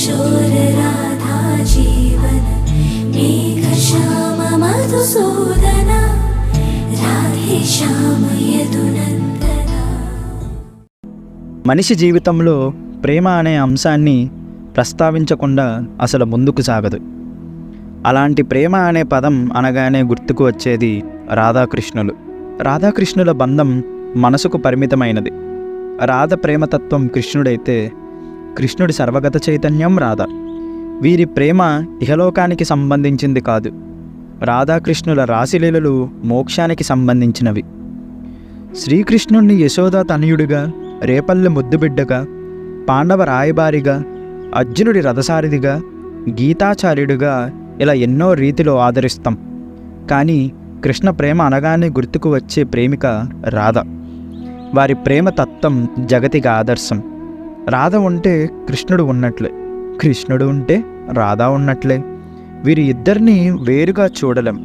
किशोर राधा जीवन मेघ श्याम मधुसूदन राधे श्याम यदुनंदन. మనిషి జీవితంలో ప్రేమ అనే అంశాన్ని ప్రస్తావించకుండా అసలు ముందుకు సాగదు. అలాంటి ప్రేమ అనే పదం అనగానే గుర్తుకు వచ్చేది రాధాకృష్ణులు. రాధాకృష్ణుల బంధం మనసుకు పరిమితమైనది. రాధ ప్రేమతత్వం కృష్ణుడైతే కృష్ణుడి సర్వగత చైతన్యం రాధ. వీరి ప్రేమ ఇహలోకానికి సంబంధించింది కాదు. రాధాకృష్ణుల రాశిలీలలు మోక్షానికి సంబంధించినవి. శ్రీకృష్ణుణ్ణి యశోద తనయుడిగా, రేపల్లె ముద్దుబిడ్డగా, పాండవ రాయబారిగా, అర్జునుడి రథసారథిగా, గీతాచార్యుడిగా ఇలా ఎన్నో రీతిలో ఆదరిస్తాం. కానీ కృష్ణ ప్రేమ అనగానే గుర్తుకు వచ్చే ప్రేమిక రాధ. వారి ప్రేమ తత్వం జగతికి ఆదర్శం. రాధ ఉంటే కృష్ణుడు ఉన్నట్లే, కృష్ణుడు ఉంటే రాధ ఉన్నట్లే. వీరి ఇద్దరిని వేరుగా చూడలేం.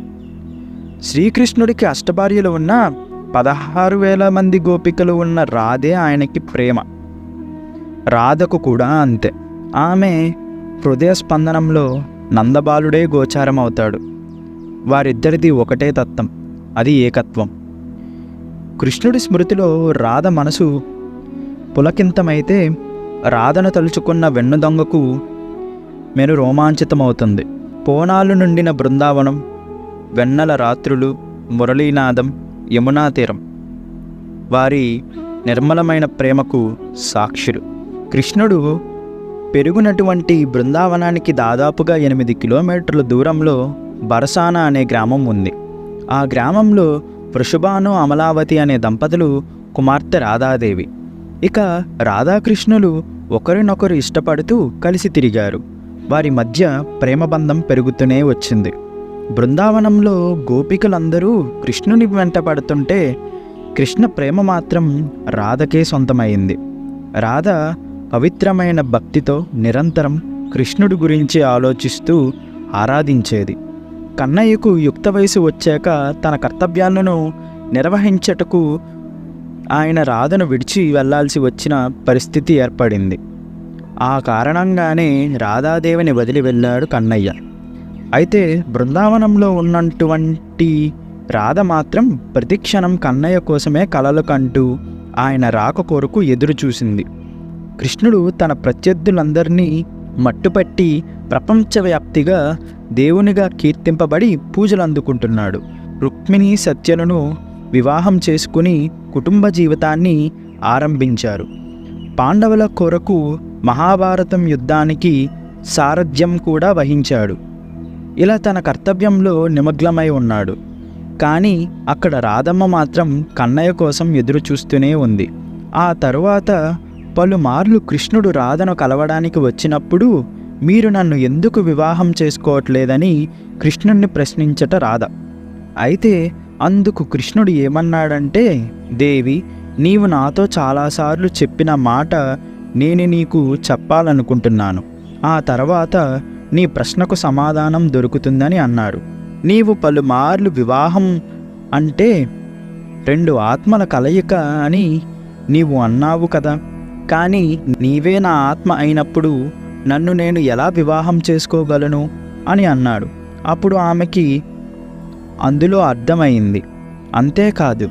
శ్రీకృష్ణుడికి అష్టభార్యలు ఉన్న 16,000 మంది గోపికలు ఉన్న రాధే ఆయనకి ప్రేమ. రాధకు కూడా అంతే. ఆమె హృదయ స్పందనంలో నందబాలుడే గోచారం అవుతాడు. వారిద్దరిది ఒకటే తత్వం, అది ఏకత్వం. కృష్ణుడి స్మృతిలో రాధ మనసు పులకింతమైతే రాధను తలుచుకున్న వెన్ను దొంగకు మెను రోమాంచితమవుతుంది. పోనాలు నుండిన బృందావనం, వెన్నెల రాత్రులు, మురళీనాదం, యమునా తీరం వారి నిర్మలమైన ప్రేమకు సాక్షులు. కృష్ణుడు పెరుగునటువంటి బృందావనానికి దాదాపుగా 8 కిలోమీటర్ల దూరంలో బరసానా అనే గ్రామం ఉంది. ఆ గ్రామంలో వృషభాను అమలావతి అనే దంపతులు కుమార్తె రాధాదేవి. ఇక రాధాకృష్ణులు ఒకరినొకరు ఇష్టపడుతూ కలిసి తిరిగారు. వారి మధ్య ప్రేమబంధం పెరుగుతూనే వచ్చింది. బృందావనంలో గోపికలందరూ కృష్ణుని వెంట పడుతుంటే కృష్ణ ప్రేమ మాత్రం రాధకే సొంతమైంది. రాధ పవిత్రమైన భక్తితో నిరంతరం కృష్ణుడి గురించి ఆలోచిస్తూ ఆరాధించేది. కన్నయ్యకు యుక్త వయసు వచ్చాక తన కర్తవ్యాలను నిర్వహించటకు ఆయన రాధను విడిచి వెళ్లాల్సి వచ్చిన పరిస్థితి ఏర్పడింది. ఆ కారణంగానే రాధాదేవిని వదిలి వెళ్ళాడు కన్నయ్య. అయితే బృందావనంలో ఉన్నటువంటి రాధ మాత్రం ప్రతిక్షణం కన్నయ్య కోసమే కలలు కంటూ ఆయన రాక కొరకు ఎదురు చూసింది. కృష్ణుడు తన ప్రత్యర్థులందరినీ మట్టుపట్టి ప్రపంచవ్యాప్తిగా దేవునిగా కీర్తింపబడి పూజలు అందుకుంటున్నాడు. రుక్మిణి సత్యలను వివాహం చేసుకుని కుటుంబ జీవితాన్ని ఆరంభించారు. పాండవుల కొరకు మహాభారతం యుద్ధానికి సారథ్యం కూడా వహించాడు. ఇలా తన కర్తవ్యంలో నిమగ్నమై ఉన్నాడు. కానీ అక్కడ రాధమ్మ మాత్రం కన్నయ్య కోసం ఎదురు చూస్తూనే ఉంది. ఆ తరువాత పలుమార్లు కృష్ణుడు రాధను కలవడానికి వచ్చినప్పుడు మీరు నన్ను ఎందుకు వివాహం చేసుకోవట్లేదని కృష్ణుణ్ణి ప్రశ్నించట రాధ. అయితే అందుకు కృష్ణుడు ఏమన్నాడంటే, దేవి, నీవు నాతో చాలాసార్లు చెప్పిన మాట నేను నీకు చెప్పాలనుకుంటున్నాను. ఆ తర్వాత నీ ప్రశ్నకు సమాధానం దొరుకుతుందని అన్నాడు. నీవు పలుమార్లు వివాహం అంటే 2 ఆత్మల కలయిక అని నీవు అన్నావు కదా. కానీ నీవే నా ఆత్మ అయినప్పుడు నన్ను నేను ఎలా వివాహం చేసుకోగలను అని అన్నాడు. అప్పుడు ఆమెకి అందులో అర్థమైంది. అంతేకాదు,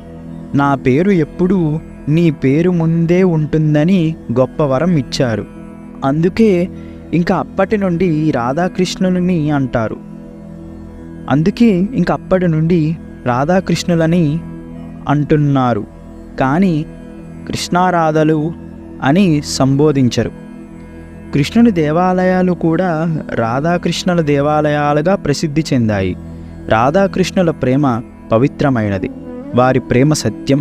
నా పేరు ఎప్పుడూ నీ పేరు ముందే ఉంటుందని గొప్ప వరం ఇచ్చారు. అందుకే ఇంకా అప్పటి నుండి రాధాకృష్ణులని అంటారు. రాధాకృష్ణులని అంటున్నారు, కానీ కృష్ణారాధలు అని సంబోధించరు. కృష్ణుని దేవాలయాలు కూడా రాధాకృష్ణుల దేవాలయాలుగా ప్రసిద్ధి చెందాయి. రాధాకృష్ణుల ప్రేమ పవిత్రమైనది. వారి ప్రేమ సత్యం,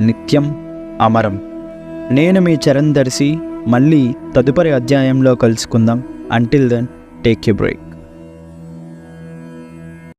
నిత్యం, అమరం. నేను మీ చరణ్ దర్శి. మళ్ళీ తదుపరి అధ్యాయంలో కలుసుకుందాం. Until then, take a break.